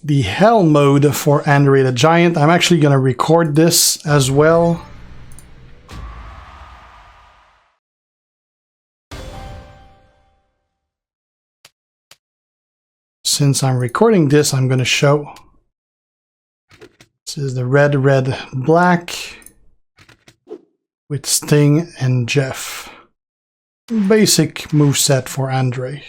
the hell mode for Andre the Giant. I'm actually going to record this as well. Since I'm recording this, I'm going to show. This is the red, black with Sting and Jeff. Basic moveset for Andre.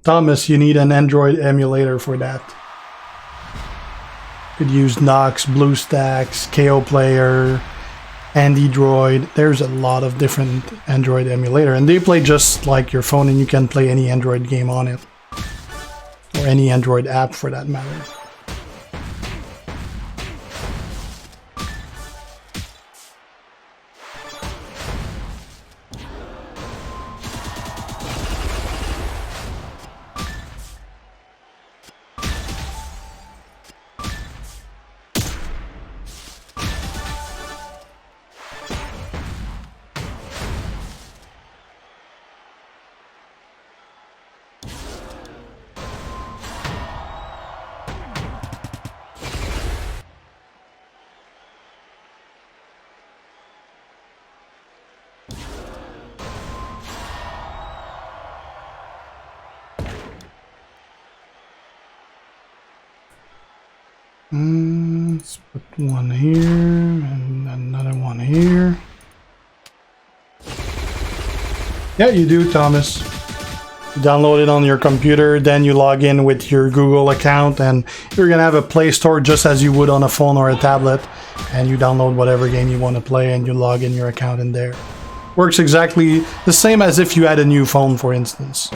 Thomas, you need an Android emulator for that. Could use Nox, BlueStacks, KO Player, Andy Droid. There's a lot of different Android emulator, and they play just like your phone, and you can play any Android game on it, or any Android app for that matter. Let's put one here and another one here. Yeah, you do, Thomas. You download it on your computer, then you log in with your Google account, and you're gonna have a Play Store just as you would on a phone or a tablet, and you download whatever game you want to play and you log in your account in there. Works exactly the same as if you had a new phone, for instance.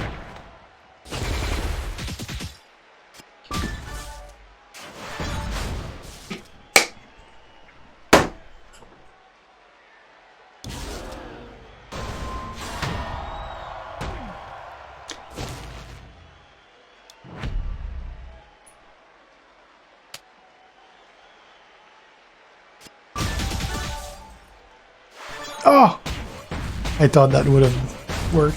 Oh! I thought that would have worked.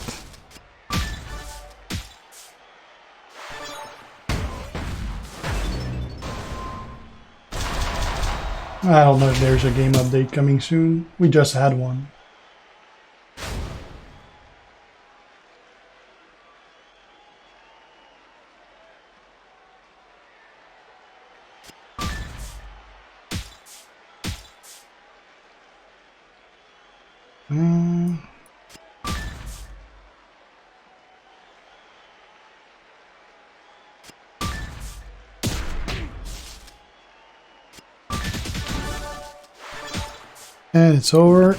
I don't know if there's a game update coming soon. We just had one. And it's over.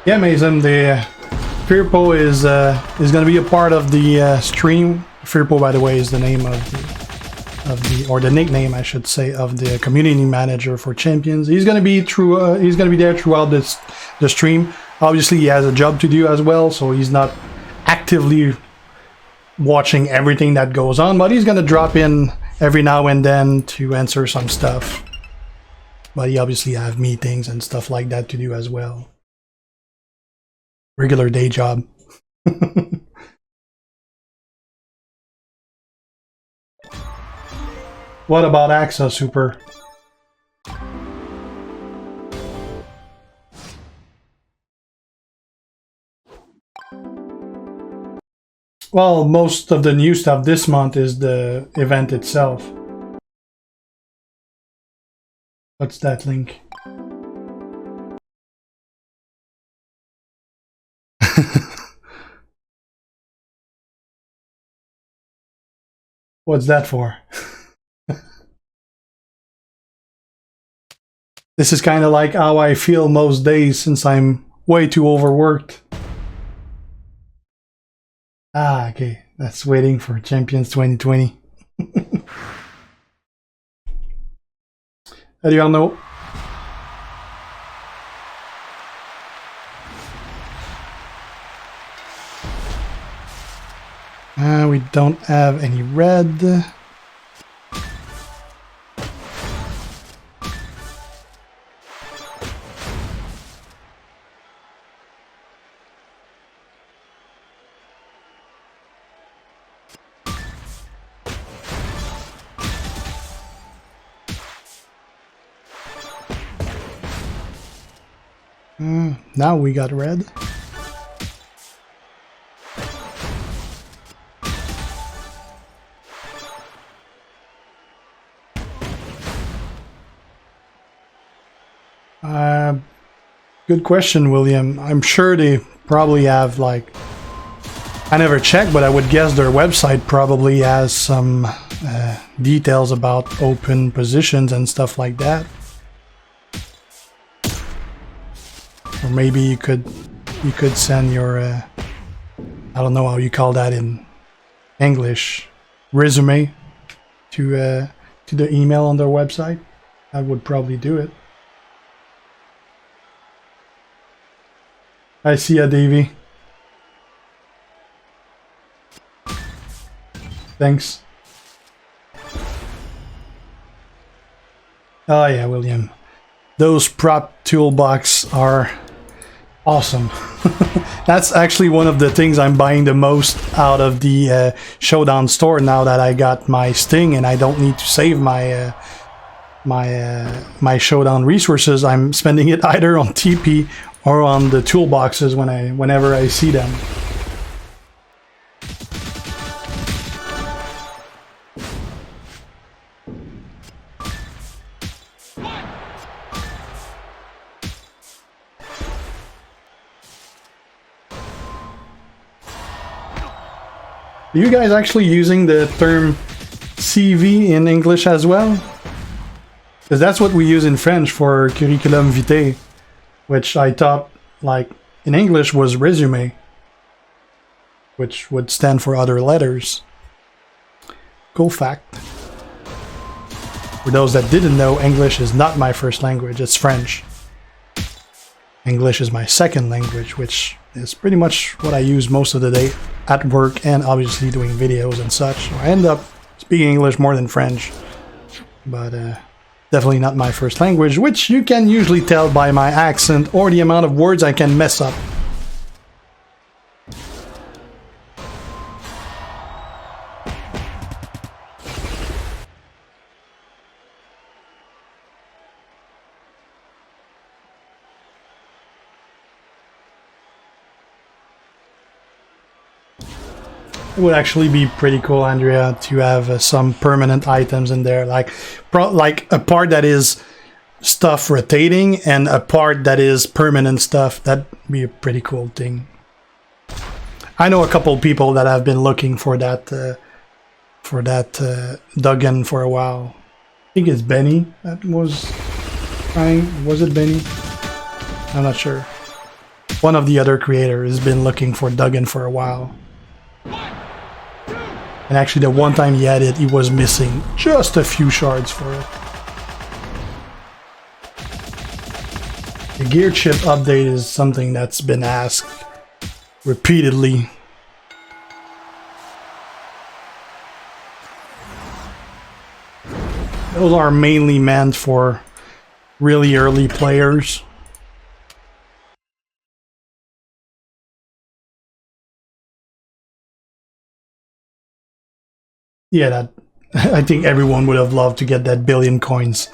Yeah, Mason, the Firpo is going to be a part of the stream. Firpo, by the way, is the name of the or the nickname, I should say, of the community manager for Champions. He's going to be through. He's going to be there throughout the stream. Obviously, he has a job to do as well, so he's not actively watching everything that goes on, but he's going to drop in every now and then to answer some stuff. But he obviously have meetings and stuff like that to do as well. Regular day job. What about AXA, Super? Well, most of the new stuff this month is the event itself. What's that link? What's that for? This is kind of like how I feel most days since I'm way too overworked. Ah, okay. That's waiting for Champions 2020. Salut Arnaud. We don't have any red. Now we got red. Good question, William. I'm sure they probably have, like, I never checked, but I would guess their website probably has some details about open positions and stuff like that. Or maybe you could send your I don't know how you call that in English, resume to the email on their website. I would probably do it. I see ya, Davey. Thanks. Oh yeah, William. Those prop toolbox are awesome. That's actually one of the things I'm buying the most out of the Showdown store now that I got my Sting and I don't need to save my my Showdown resources. I'm spending it either on TP or on the toolboxes whenever I see them. Are you guys actually using the term CV in English as well? Because that's what we use in French for curriculum vitae, which I thought, like, in English was resume, which would stand for other letters. Cool fact. For those that didn't know, English is not my first language, it's French. English is my second language, which is pretty much what I use most of the day at work and obviously doing videos and such. So I end up speaking English more than French, but definitely not my first language, which you can usually tell by my accent or the amount of words I can mess up. It would actually be pretty cool, Andrea, to have some permanent items in there, like a part that is stuff rotating and a part that is permanent stuff. That'd be a pretty cool thing. I know a couple people that have been looking for that Duggan for a while. I think it's Benny that was trying. Was it Benny? I'm not sure. One of the other creators has been looking for Duggan for a while. And actually, the one time he had it, he was missing just a few shards for it. The gear chip update is something that's been asked repeatedly. Those are mainly meant for really early players. Yeah, that I think everyone would have loved to get that billion coins.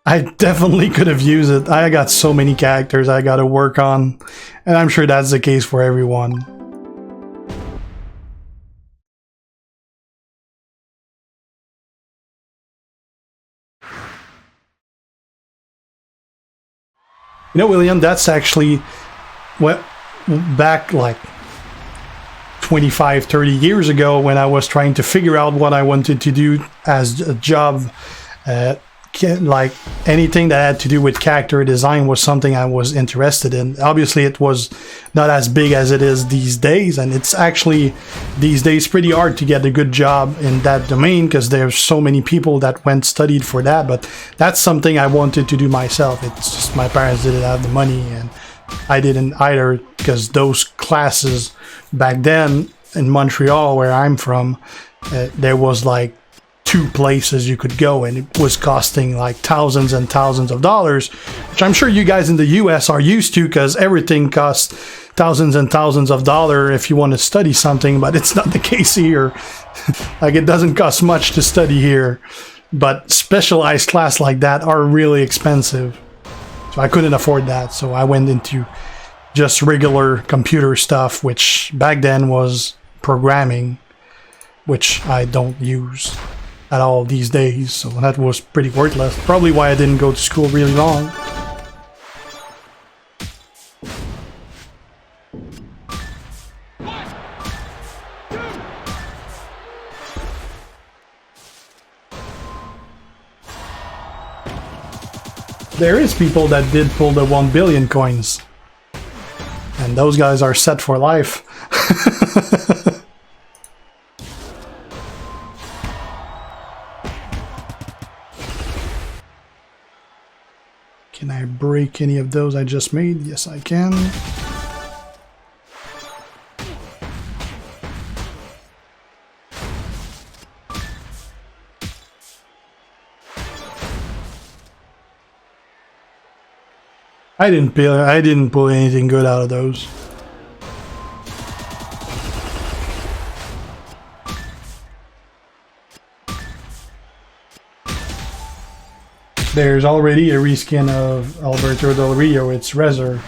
I definitely could have used it. I got so many characters I gotta work on, and I'm sure that's the case for everyone. You know, William, that's actually what back like 25, 30 years ago when I was trying to figure out what I wanted to do as a job. Like anything that had to do with character design was something I was interested in. Obviously, it was not as big as it is these days, and it's actually these days pretty hard to get a good job in that domain because there's so many people that went studied for that. But that's something I wanted to do myself. It's just my parents didn't have the money, and I didn't either, because those classes back then in Montreal, where I'm from, there was like 2 places you could go, and it was costing like thousands and thousands of dollars, which I'm sure you guys in the US are used to, because everything costs thousands and thousands of dollars if you want to study something, but it's not the case here. Like, it doesn't cost much to study here, but specialized class like that are really expensive. So I couldn't afford that, so I went into just regular computer stuff, which back then was programming, which I don't use at all these days, so that was pretty worthless. Probably why I didn't go to school really long. There is people that did pull the 1 billion coins. And those guys are set for life. Can I break any of those I just made? Yes, I can. I didn't pull anything good out of those. There's already a reskin of Alberto Del Rio, it's Rezer.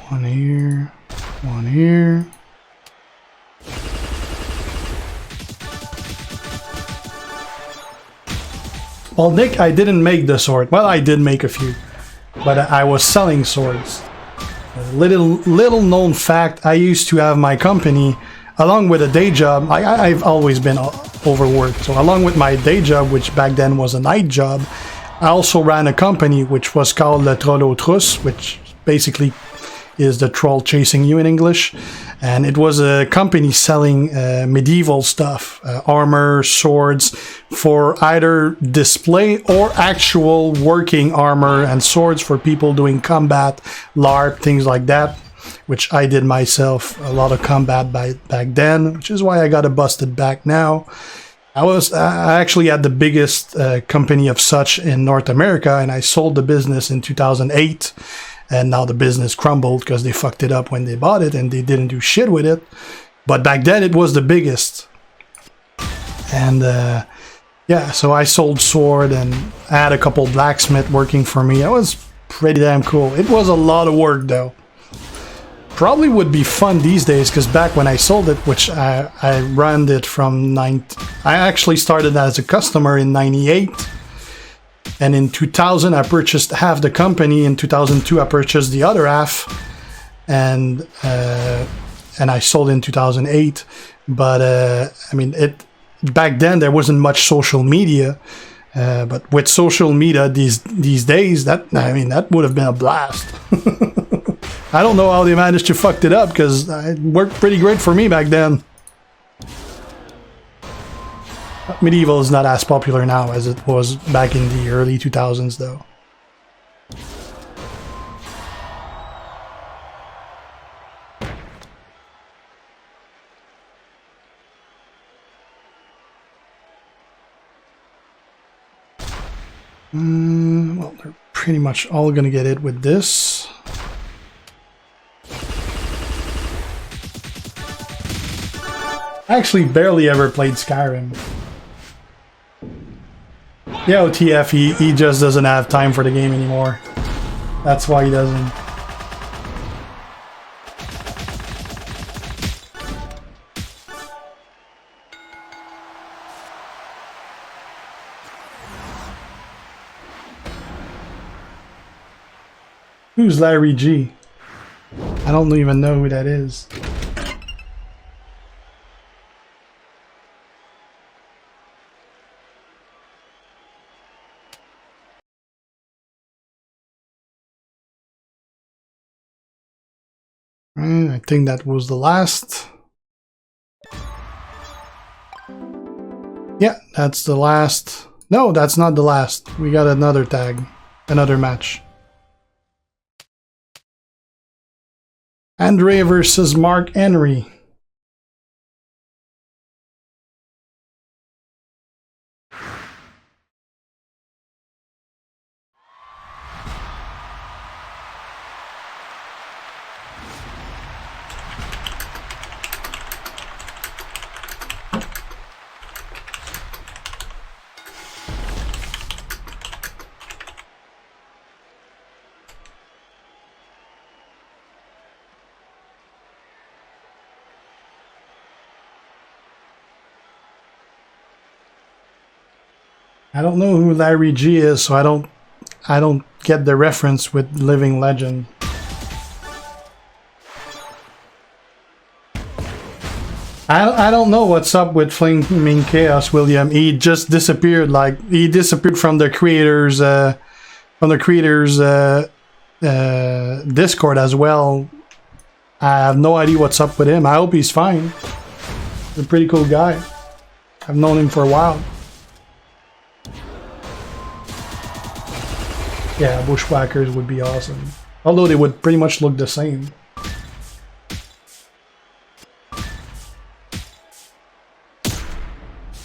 One here, one here. Well, Nick, I didn't make the sword. Well, I did make a few, but I was selling swords. A little known fact, I used to have my company, along with a day job. I've always been overworked, so along with my day job, which back then was a night job, I also ran a company which was called Le Troll aux Trousses, which basically is the troll chasing you in English. And it was a company selling medieval stuff, armor, swords, for either display or actual working armor and swords for people doing combat, LARP, things like that, which I did myself, a lot of combat back then, which is why I got a busted back now. I actually had the biggest company of such in North America, and I sold the business in 2008. And now the business crumbled because they fucked it up when they bought it and they didn't do shit with it. But back then it was the biggest. And yeah, so I sold sword and I had a couple blacksmith working for me. It was pretty damn cool. It was a lot of work though. Probably would be fun these days because back when I sold it, which I ran it from I actually started as a customer in 98. And in 2000, I purchased half the company. In 2002, I purchased the other half, and I sold in 2008. But I mean, back then there wasn't much social media. But with social media these days, that would have been a blast. I don't know how they managed to fuck it up because it worked pretty great for me back then. Medieval is not as popular now as it was back in the early 2000s, though. Well, they're pretty much all gonna get it with this. I actually barely ever played Skyrim. Yeah, OTF, he just doesn't have time for the game anymore. That's why he doesn't. Who's Larry G? I don't even know who that is. I think that was the last. Yeah, that's the last. No, that's not the last. We got another tag, another match. TrAndre versus Mark Henry. I don't know who Larry G is, so I don't get the reference with Living Legend. I don't know what's up with Flaming Chaos, William. He just disappeared. Like he disappeared from the creators Discord as well. I have no idea what's up with him. I hope he's fine. He's a pretty cool guy. I've known him for a while. Yeah, Bushwhackers would be awesome. Although they would pretty much look the same.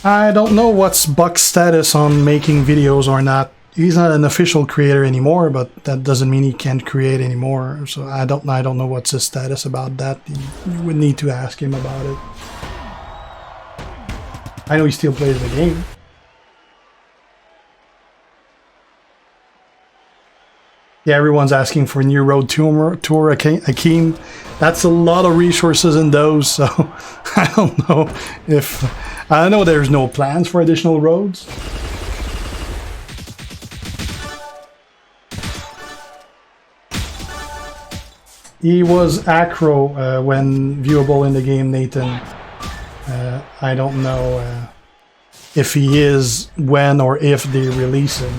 I don't know what's Buck's status on making videos or not. He's not an official creator anymore, but that doesn't mean he can't create anymore. So I don't know what's his status about that. You would need to ask him about it. I know he still plays the game. Yeah, everyone's asking for a new road tour, Akeem. That's a lot of resources in those, so I don't know if... I know there's no plans for additional roads. He was acro when viewable in the game, Nathan. I don't know if he is when or if they release him.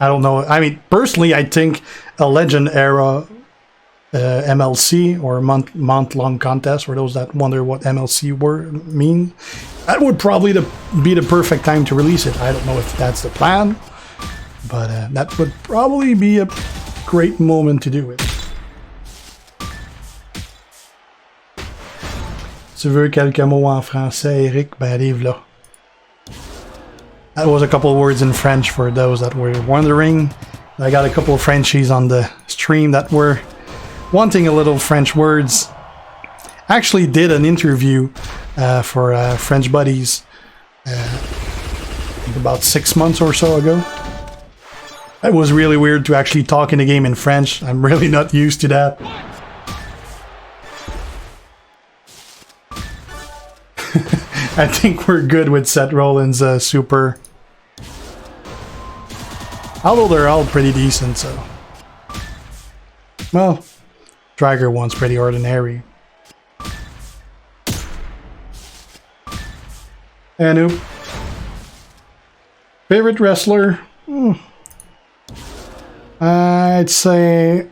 I don't know. I mean, personally, I think a Legend era MLC or month-long contest, for those that wonder what MLC mean, that would probably be the perfect time to release it. I don't know if that's the plan, but that would probably be a great moment to do it. Tu veux quelques mots en français, Eric? Ben arrive là. That was a couple of words in French for those that were wondering. I got a couple of Frenchies on the stream that were wanting a little French words. I actually did an interview for French Buddies I think about 6 months or so ago. It was really weird to actually talk in the game in French. I'm really not used to that. I think we're good with Seth Rollins Super. Although they're all pretty decent, so... Well, Drager one's pretty ordinary. Anu. Favorite wrestler? I'd say...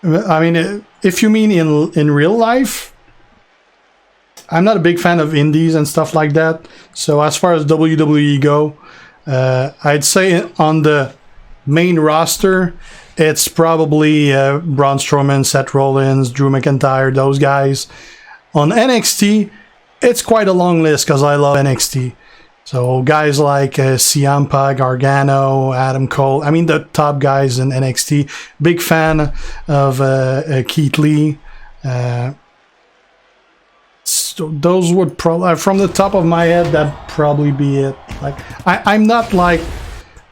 I mean, if you mean in real life, I'm not a big fan of indies and stuff like that. So as far as WWE go, I'd say on the main roster, it's probably Braun Strowman, Seth Rollins, Drew McIntyre, those guys. On NXT, it's quite a long list because I love NXT. So guys like Ciampa, Gargano, Adam Cole, I mean the top guys in NXT. Big fan of Keith Lee. So those would probably, from the top of my head, that'd probably be it. Like, I'm not like,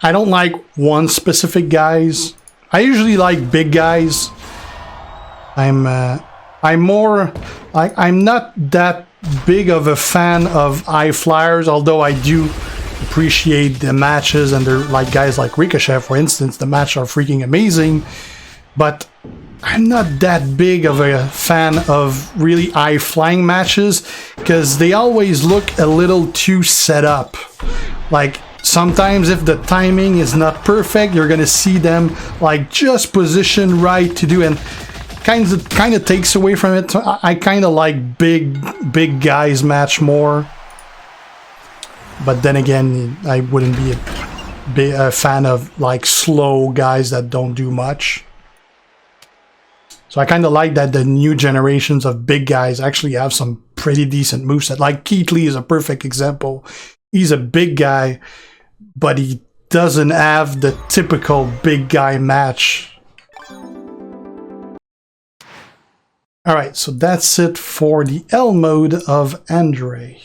I don't like one specific guys. I usually like big guys. I'm more like, I'm not that big of a fan of high flyers, although I do appreciate the matches, and they're like guys like Ricochet, for instance. The matches are freaking amazing, but I'm not that big of a fan of really high-flying matches because they always look a little too set up. Like, sometimes if the timing is not perfect, you're gonna see them like just positioned right to do, and kind of takes away from it. So I kind of like big guys match more. But then again, I wouldn't be a fan of like slow guys that don't do much. So I kind of like that the new generations of big guys actually have some pretty decent moveset. Like Keith Lee is a perfect example. He's a big guy, but he doesn't have the typical big guy match. Alright, so that's it for the L mode of TrAndre.